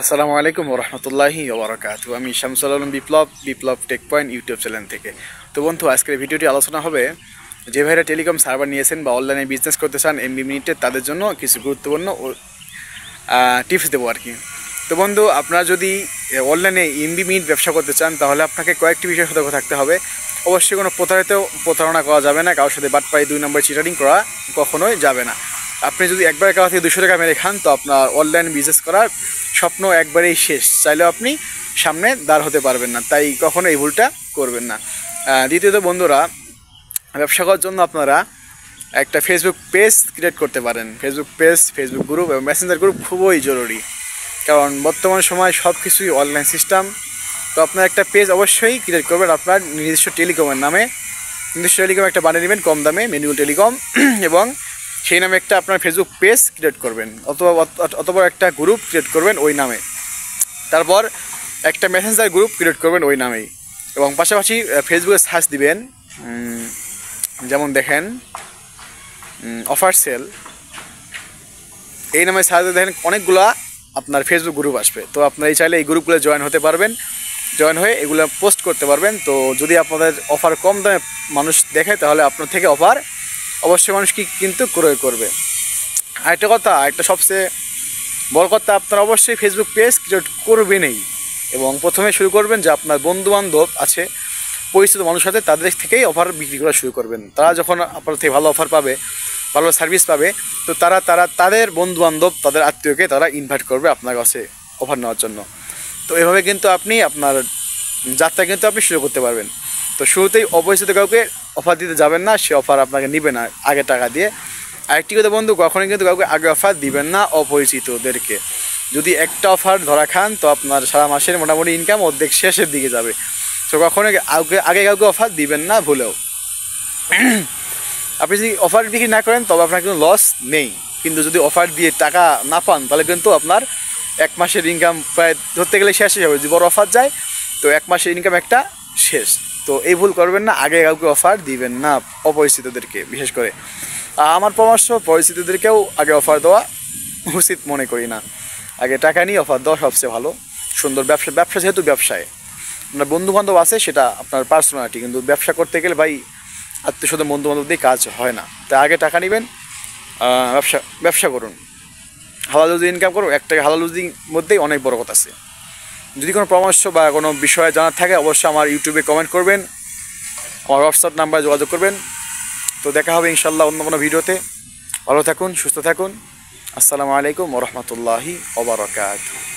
আসসালামু আলাইকুম ওরহমতুল্লাহি ওবরাকাতু। আমি শামসুল আলম বিপ্লব টেক পয়েন্ট ইউটিউব চ্যানেল থেকে। তো বন্ধু, আজকের ভিডিওটি আলোচনা হবে যে ভাইরা টেলিকম সার্ভার নিয়েছেন বা অনলাইনে বিজনেস করতে চান এমবি মিনিটে, তাদের জন্য কিছু গুরুত্বপূর্ণ টিপস দেবো আর কি। তো বন্ধু, আপনারা যদি অনলাইনে এমবি মিনিট ব্যবসা করতে চান তাহলে আপনাকে কয়েকটি বিষয়ে সতর্ক থাকতে হবে। অবশ্যই কোনো প্রতারণা করা যাবে না, কারোর সাথে বাটপাই 2 নম্বর চিটারিং করা কখনোই যাবে না। আপনি যদি একবার কারো থেকে 200 টাকা মেরে খান তো আপনার অনলাইন বিজনেস করার স্বপ্ন একবারেই শেষ, চাইলেও আপনি সামনে দাঁড় হতে পারবেন না, তাই কখনো এই ভুলটা করবেন না। দ্বিতীয়ত বন্ধুরা, ব্যবসা করার জন্য আপনারা একটা ফেসবুক পেজ ক্রিয়েট করতে পারেন। ফেসবুক পেজ, ফেসবুক গ্রুপ এবং মেসেঞ্জার গ্রুপ খুবই জরুরি, কারণ বর্তমান সময় সব কিছুই অনলাইন সিস্টেম। তো আপনার একটা পেজ অবশ্যই ক্রিয়েট করবেন আপনার নিজস্ব টেলিকমের নামে। নিজস্ব টেলিকম একটা বানিয়ে নেবেন কম দামে, ম্যানুয়াল টেলিকম, এবং সেই নামে একটা আপনার ফেসবুক পেজ ক্রিয়েট করবেন, অথবা একটা গ্রুপ ক্রিয়েট করবেন ওই নামে। তারপর একটা মেসেঞ্জার গ্রুপ ক্রিয়েট করবেন ওই নামেই, এবং পাশাপাশি ফেসবুকে সার্চ দিবেন, যেমন দেখেন অফার সেল, এই নামে সার্চ দেখেন অনেকগুলা আপনার ফেসবুক গ্রুপ আসবে। তো আপনারা এই চাইলে এই গ্রুপগুলো জয়েন হতে পারবেন, জয়েন হয়ে এগুলো পোস্ট করতে পারবেন। তো যদি আপনাদের অফার কম দামে মানুষ দেখে তাহলে আপনার থেকে অফার অবশ্যই মানুষ কিন্তু ক্রয় করবে। আরেকটা কথা, একটা সবচেয়ে বড় কথা, আপনারা অবশ্যই ফেসবুক পেজ ক্রিয়েট করবেনই, এবং প্রথমে শুরু করবেন যে আপনার বন্ধুবান্ধব আছে, পরিচিত মানুষ আছে, তাদের থেকেই অফার বিক্রি করা শুরু করবেন। তারা যখন আপনার থেকে ভালো অফার পাবে, ভালো সার্ভিস পাবে, তো তাদের বন্ধুবান্ধব, তাদের আত্মীয়কে তারা ইনভাইট করবে আপনার কাছে অফার নেওয়ার জন্য। তো এভাবে কিন্তু আপনি আপনার যাত্রা কিন্তু আপনি শুরু করতে পারবেন। তো শুরুতেই অপরিচিত কাউকে অফার দিতে যাবেন না, সে অফার আপনাকে নেবে না আগে টাকা দিয়ে। আরেকটি কথা বন্ধু, কখনোই কিন্তু কাউকে আগে অফার দিবেন না অপরিচিতদেরকে। যদি একটা অফার ধরা খান তো আপনার সারা মাসের মোটামুটি ইনকাম অর্ধেক শেষের দিকে যাবে। তো কখনোই আগে কাউকে অফার দিবেন না ভুলেও। আপনি যদি অফার বিক্রি না করেন তবে আপনার কিন্তু লস নেই, কিন্তু যদি অফার দিয়ে টাকা না পান তাহলে কিন্তু আপনার 1 মাসের ইনকাম প্রায় ধরতে গেলে শেষ হয়ে যাবে। যদি বড় অফার যায় তো 1 মাসের ইনকাম একটা শেষ। তো এই ভুল করবেন না, আগে কাউকে অফার দিবেন না অপরিচিতদেরকে। বিশেষ করে আমার পরামর্শ, পরিচিতদেরকেও আগে অফার দেওয়া উচিত মনে করি না। আগে টাকা নিয়ে অফার দেওয়া সবচেয়ে ভালো। সুন্দর ব্যবসা যেহেতু ব্যবসায় আপনার বন্ধুবান্ধব আছে সেটা আপনার পার্সোনালিটি, কিন্তু ব্যবসা করতে গেলে ভাই আত্মীয় স্বজন বন্ধুবান্ধব দিয়ে কাজ হয় না। তাই আগে টাকা নেবেন, ব্যবসা করুন, হালাল রুজি ইনকাম করুন। একটা হালাল রুজির মধ্যেই অনেক বড় কথা আছে। যদি কোনো পরামর্শ বা কোনো বিষয়ে জানার থাকে অবশ্যই আমার ইউটিউবে কমেন্ট করবেন, আমার হোয়াটসঅ্যাপ নাম্বারে যোগাযোগ করবেন। তো দেখা হবে ইনশাল্লাহ অন্য কোনো ভিডিওতে। ভালো থাকুন, সুস্থ থাকুন। আসসালামু আলাইকুম ওরহমতুল্লাহি ওবরাকাতুহু।